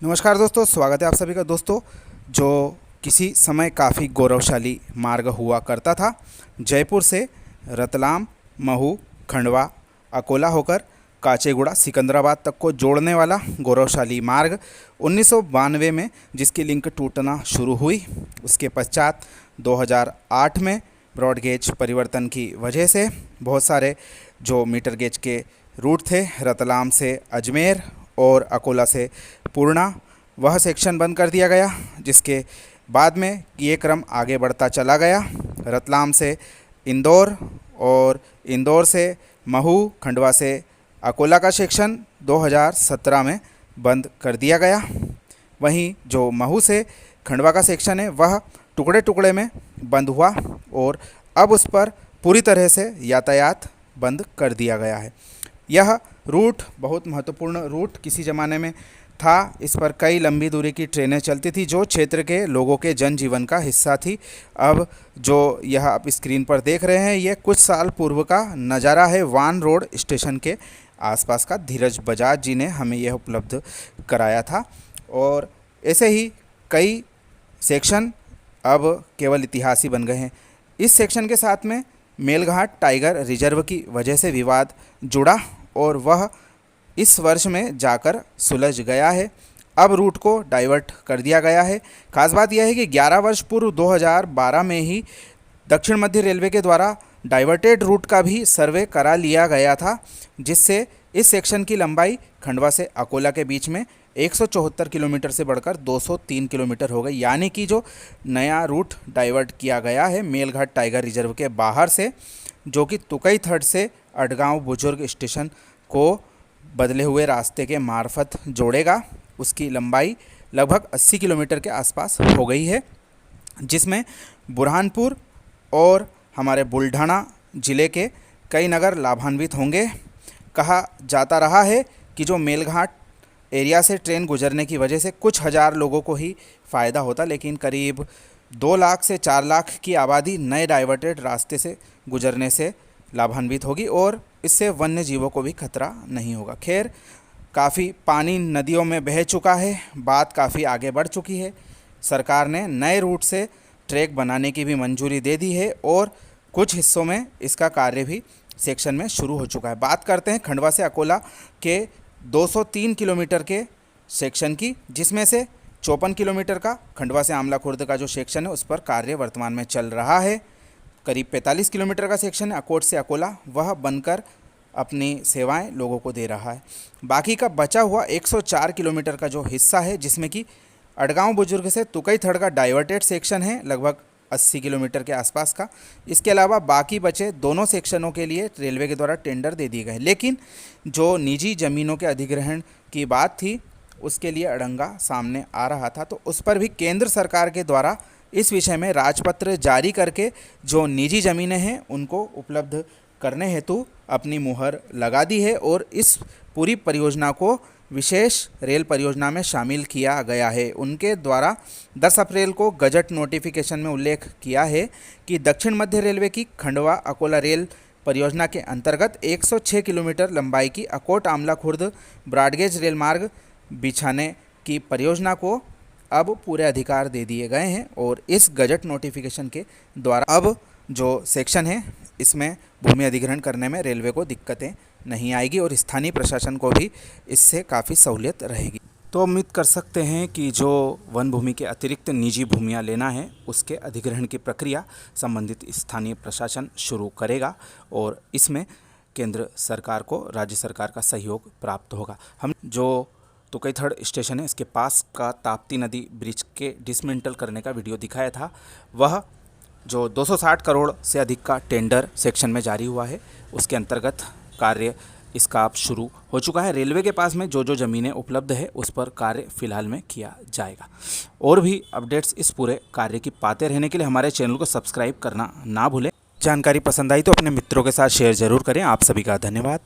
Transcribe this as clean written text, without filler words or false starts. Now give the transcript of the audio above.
नमस्कार दोस्तों, स्वागत है आप सभी का। दोस्तों, जो किसी समय काफ़ी गौरवशाली मार्ग हुआ करता था, जयपुर से रतलाम, महू, खंडवा, अकोला होकर काचेगुड़ा, सिकंदराबाद तक को जोड़ने वाला गौरवशाली मार्ग 1992 में जिसकी लिंक टूटना शुरू हुई। उसके पश्चात 2008 में ब्रॉडगेज परिवर्तन की वजह से बहुत सारे जो मीटर गेज के रूट थे, रतलाम से अजमेर और अकोला से पूर्णा, वह सेक्शन बंद कर दिया गया। जिसके बाद में ये क्रम आगे बढ़ता चला गया। रतलाम से इंदौर और इंदौर से महू, खंडवा से अकोला का सेक्शन 2017 में बंद कर दिया गया। वहीं जो महू से खंडवा का सेक्शन है वह टुकड़े टुकड़े में बंद हुआ और अब उस पर पूरी तरह से यातायात बंद कर दिया गया है। यह रूट बहुत महत्वपूर्ण रूट किसी ज़माने में था। इस पर कई लंबी दूरी की ट्रेनें चलती थी जो क्षेत्र के लोगों के जनजीवन का हिस्सा थी। अब जो यह आप स्क्रीन पर देख रहे हैं, ये कुछ साल पूर्व का नज़ारा है वान रोड स्टेशन के आसपास का। धीरज बजाज जी ने हमें यह उपलब्ध कराया था और ऐसे ही कई सेक्शन अब केवल इतिहास ही बन गए हैं। इस सेक्शन के साथ में मेलघाट टाइगर रिजर्व की वजह से विवाद जुड़ा और वह इस वर्ष में जाकर सुलझ गया है। अब रूट को डाइवर्ट कर दिया गया है। खास बात यह है कि 11 वर्ष पूर्व 2012 में ही दक्षिण मध्य रेलवे के द्वारा डाइवर्टेड रूट का भी सर्वे करा लिया गया था, जिससे इस सेक्शन की लंबाई खंडवा से अकोला के बीच में 174 किलोमीटर से बढ़कर 203 किलोमीटर हो गई। यानी कि जो नया रूट डाइवर्ट किया गया है मेलघाट टाइगर रिजर्व के बाहर से, जो कि तुकई थर्ड से अडगांव बुजुर्ग स्टेशन को बदले हुए रास्ते के मार्फत जोड़ेगा, उसकी लंबाई लगभग 80 किलोमीटर के आसपास हो गई है, जिसमें बुरहानपुर और हमारे बुल्ढाना ज़िले के कई नगर लाभान्वित होंगे। कहा जाता रहा है कि जो मेलघाट एरिया से ट्रेन गुजरने की वजह से कुछ हज़ार लोगों को ही फ़ायदा होता, लेकिन करीब 2 लाख से 4 लाख की आबादी नए डाइवर्टेड रास्ते से गुजरने से लाभान्वित होगी और इससे वन्य जीवों को भी खतरा नहीं होगा। खैर, काफ़ी पानी नदियों में बह चुका है, बात काफ़ी आगे बढ़ चुकी है। सरकार ने नए रूट से ट्रैक बनाने की भी मंजूरी दे दी है और कुछ हिस्सों में इसका कार्य भी सेक्शन में शुरू हो चुका है। बात करते हैं खंडवा से अकोला के 203 किलोमीटर के सेक्शन की, जिसमें से 54 किलोमीटर का खंडवा से आमला खुर्द का जो सेक्शन है उस पर कार्य वर्तमान में चल रहा है। करीब 45 किलोमीटर का सेक्शन है अकोट से अकोला, वह बनकर अपनी सेवाएं लोगों को दे रहा है। बाकी का बचा हुआ 104 किलोमीटर का जो हिस्सा है, जिसमें कि अडगांव बुजुर्ग से तुकई थड़ का डाइवर्टेड सेक्शन है लगभग 80 किलोमीटर के आसपास का। इसके अलावा बाकी बचे दोनों सेक्शनों के लिए रेलवे के द्वारा टेंडर दे दिए गए, लेकिन जो निजी ज़मीनों के अधिग्रहण की बात थी उसके लिए अड़ंगा सामने आ रहा था। तो उस पर भी केंद्र सरकार के द्वारा इस विषय में राजपत्र जारी करके जो निजी ज़मीनें हैं उनको उपलब्ध करने हेतु अपनी मुहर लगा दी है और इस पूरी परियोजना को विशेष रेल परियोजना में शामिल किया गया है। उनके द्वारा 10 अप्रैल को गजट नोटिफिकेशन में उल्लेख किया है कि दक्षिण मध्य रेलवे की खंडवा अकोला रेल परियोजना के अंतर्गत 106 किलोमीटर लंबाई की अकोट आमला खुर्द ब्रॉडगेज रेल मार्ग बिछाने की परियोजना को अब पूरे अधिकार दे दिए गए हैं और इस गजट नोटिफिकेशन के द्वारा अब जो सेक्शन है इसमें भूमि अधिग्रहण करने में रेलवे को दिक्कतें नहीं आएगी और स्थानीय प्रशासन को भी इससे काफ़ी सहूलियत रहेगी। तो उम्मीद कर सकते हैं कि जो वन भूमि के अतिरिक्त निजी भूमियां लेना है उसके अधिग्रहण की प्रक्रिया संबंधित स्थानीय प्रशासन शुरू करेगा और इसमें केंद्र सरकार को राज्य सरकार का सहयोग प्राप्त होगा। हम जो तुकई थड़ स्टेशन है इसके पास का ताप्ती नदी ब्रिज के डिसमेंटल करने का वीडियो दिखाया था, वह जो 260 करोड़ से अधिक का टेंडर सेक्शन में जारी हुआ है उसके अंतर्गत कार्य इसका अब शुरू हो चुका है। रेलवे के पास में जो जो ज़मीनें उपलब्ध है उस पर कार्य फिलहाल में किया जाएगा। और भी अपडेट्स इस पूरे कार्य की पाते रहने के लिए हमारे चैनल को सब्सक्राइब करना ना भूलें। जानकारी पसंद आई तो अपने मित्रों के साथ शेयर ज़रूर करें। आप सभी का धन्यवाद।